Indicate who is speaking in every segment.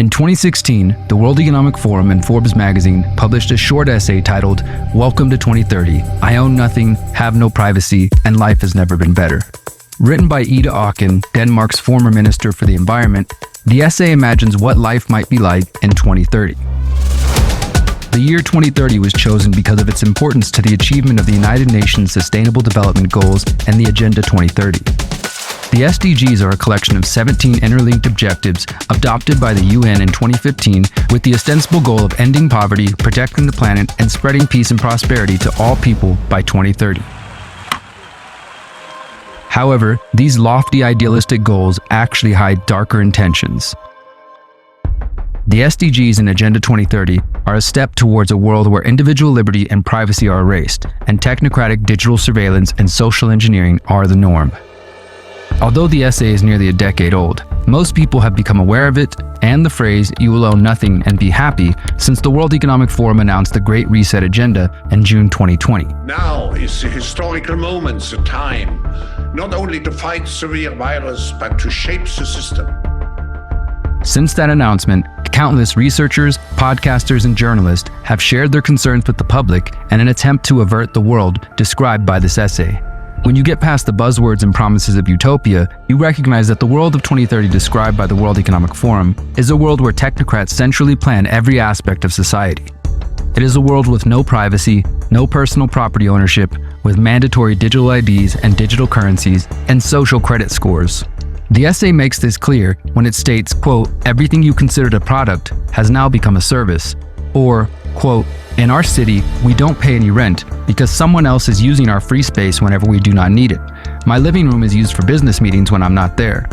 Speaker 1: In 2016, the World Economic Forum and Forbes magazine published a short essay titled, "Welcome to 2030, I own nothing, have no privacy, and life has never been better." Written by Ida Auken, Denmark's former Minister for the Environment, the essay imagines what life might be like in 2030. The year 2030 was chosen because of its importance to the achievement of the United Nations Sustainable Development Goals and the Agenda 2030. The SDGs are a collection of 17 interlinked objectives adopted by the UN in 2015 with the ostensible goal of ending poverty, protecting the planet, and spreading peace and prosperity to all people by 2030. However, these lofty idealistic goals actually hide darker intentions. The SDGs in Agenda 2030 are a step towards a world where individual liberty and privacy are erased, and technocratic digital surveillance and social engineering are the norm. Although the essay is nearly a decade old, most people have become aware of it and the phrase "you will own nothing and be happy" since the World Economic Forum announced the Great Reset Agenda in June 2020.
Speaker 2: Now is the historical moment, the time, not only to fight severe virus, but to shape the system.
Speaker 1: Since that announcement, countless researchers, podcasters, and journalists have shared their concerns with the public in an attempt to avert the world described by this essay. When you get past the buzzwords and promises of utopia, you recognize that the world of 2030 described by the World Economic Forum is a world where technocrats centrally plan every aspect of society. It is a world with no privacy, no personal property ownership, with mandatory digital IDs and digital currencies, and social credit scores. The essay makes this clear when it states, quote, "Everything you considered a product has now become a service," or, quote, "In our city, we don't pay any rent because someone else is using our free space whenever we do not need it. My living room is used for business meetings when I'm not there."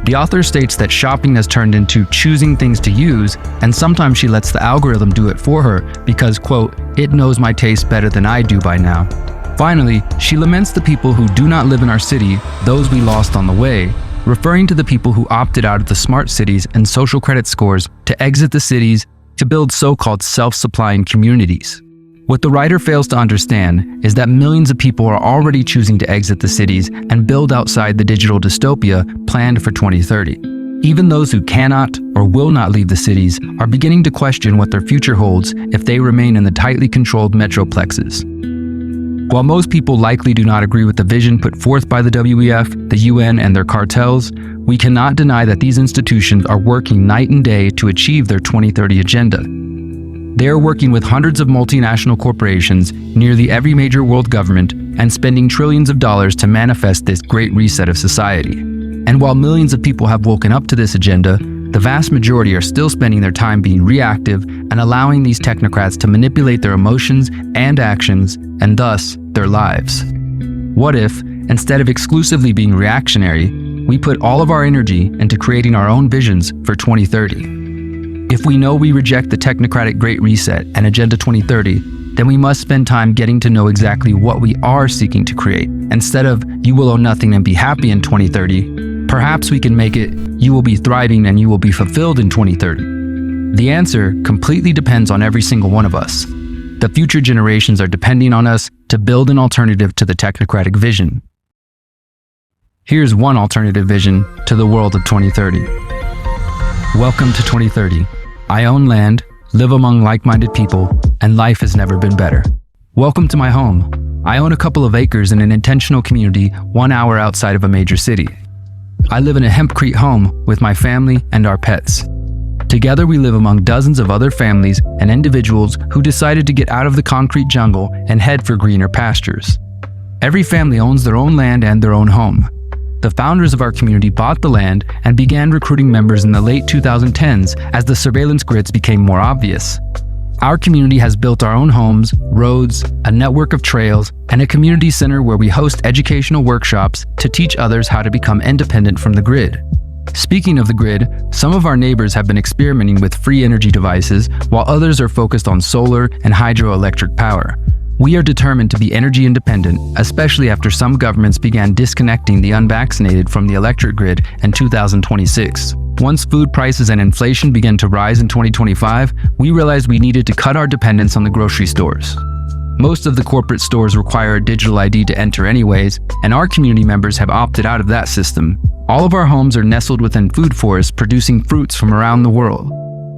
Speaker 1: The author states that shopping has turned into choosing things to use, and sometimes she lets the algorithm do it for her because, quote, "It knows my taste better than I do by now." Finally, she laments the people who do not live in our city, those we lost on the way, referring to the people who opted out of the smart cities and social credit scores to exit the cities to build so-called self-supplying communities. What the writer fails to understand is that millions of people are already choosing to exit the cities and build outside the digital dystopia planned for 2030. Even those who cannot or will not leave the cities are beginning to question what their future holds if they remain in the tightly controlled metroplexes. While most people likely do not agree with the vision put forth by the WEF, the UN, and their cartels, we cannot deny that these institutions are working night and day to achieve their 2030 agenda. They are working with hundreds of multinational corporations, nearly every major world government, and spending trillions of dollars to manifest this great reset of society. And while millions of people have woken up to this agenda, the vast majority are still spending their time being reactive and allowing these technocrats to manipulate their emotions and actions, and thus, their lives. What if, instead of exclusively being reactionary, we put all of our energy into creating our own visions for 2030? If we know we reject the technocratic Great Reset and Agenda 2030, then we must spend time getting to know exactly what we are seeking to create. Instead of "you will own nothing and be happy in 2030, perhaps we can make it "you will be thriving and you will be fulfilled in 2030. The answer completely depends on every single one of us. The future generations are depending on us to build an alternative to the technocratic vision. Here's one alternative vision to the world of 2030. Welcome to 2030. I own land, live among like-minded people, and life has never been better. Welcome to my home. I own a couple of acres in an intentional community 1 hour outside of a major city. I live in a hempcrete home with my family and our pets. Together we live among dozens of other families and individuals who decided to get out of the concrete jungle and head for greener pastures. Every family owns their own land and their own home. The founders of our community bought the land and began recruiting members in the late 2010s as the surveillance grids became more obvious. Our community has built our own homes, roads, a network of trails, and a community center where we host educational workshops to teach others how to become independent from the grid. Speaking of the grid, some of our neighbors have been experimenting with free energy devices, while others are focused on solar and hydroelectric power. We are determined to be energy independent, especially after some governments began disconnecting the unvaccinated from the electric grid in 2026. Once food prices and inflation began to rise in 2025, we realized we needed to cut our dependence on the grocery stores. Most of the corporate stores require a digital ID to enter anyways, and our community members have opted out of that system. All of our homes are nestled within food forests producing fruits from around the world.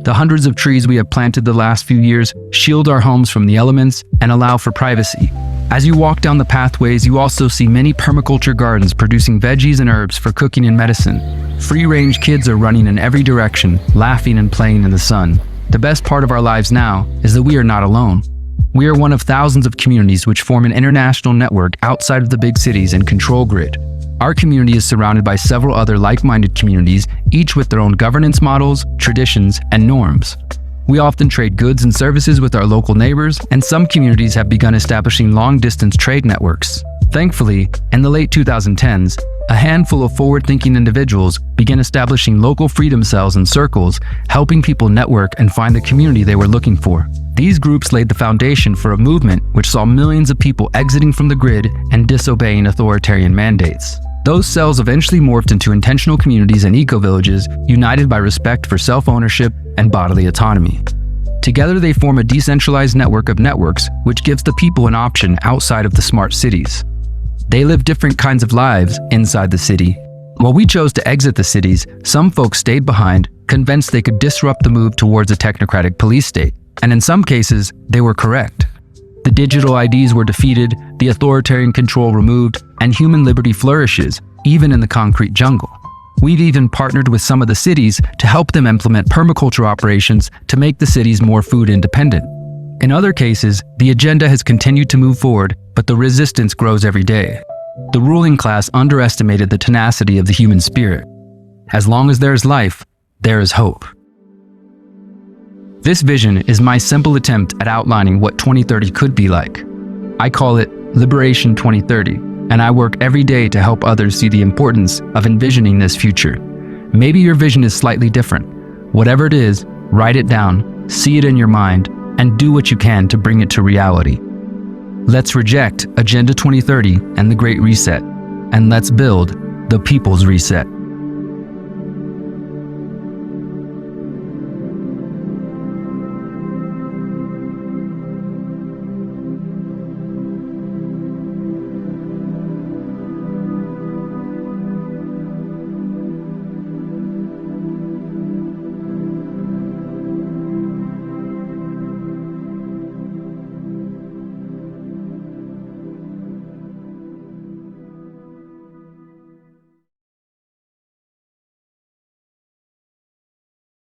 Speaker 1: The hundreds of trees we have planted the last few years shield our homes from the elements and allow for privacy. As you walk down the pathways, you also see many permaculture gardens producing veggies and herbs for cooking and medicine. Free-range kids are running in every direction, laughing and playing in the sun. The best part of our lives now is that we are not alone. We are one of thousands of communities which form an international network outside of the big cities and control grid. Our community is surrounded by several other like-minded communities, each with their own governance models, traditions, and norms. We often trade goods and services with our local neighbors, and some communities have begun establishing long-distance trade networks. Thankfully, in the late 2010s, a handful of forward-thinking individuals began establishing local freedom cells and circles, helping people network and find the community they were looking for. These groups laid the foundation for a movement which saw millions of people exiting from the grid and disobeying authoritarian mandates. Those cells eventually morphed into intentional communities and eco-villages, united by respect for self-ownership and bodily autonomy. Together they form a decentralized network of networks, which gives the people an option outside of the smart cities. They live different kinds of lives inside the city. While we chose to exit the cities, some folks stayed behind, convinced they could disrupt the move towards a technocratic police state. And in some cases, they were correct. The digital IDs were defeated, the authoritarian control removed, and human liberty flourishes, even in the concrete jungle. We've even partnered with some of the cities to help them implement permaculture operations to make the cities more food independent. In other cases, the agenda has continued to move forward, but the resistance grows every day. The ruling class underestimated the tenacity of the human spirit. As long as there is life, there is hope. This vision is my simple attempt at outlining what 2030 could be like. I call it Liberation 2030, and I work every day to help others see the importance of envisioning this future. Maybe your vision is slightly different. Whatever it is, write it down, see it in your mind, and do what you can to bring it to reality. Let's reject Agenda 2030 and the Great Reset, and let's build the People's Reset.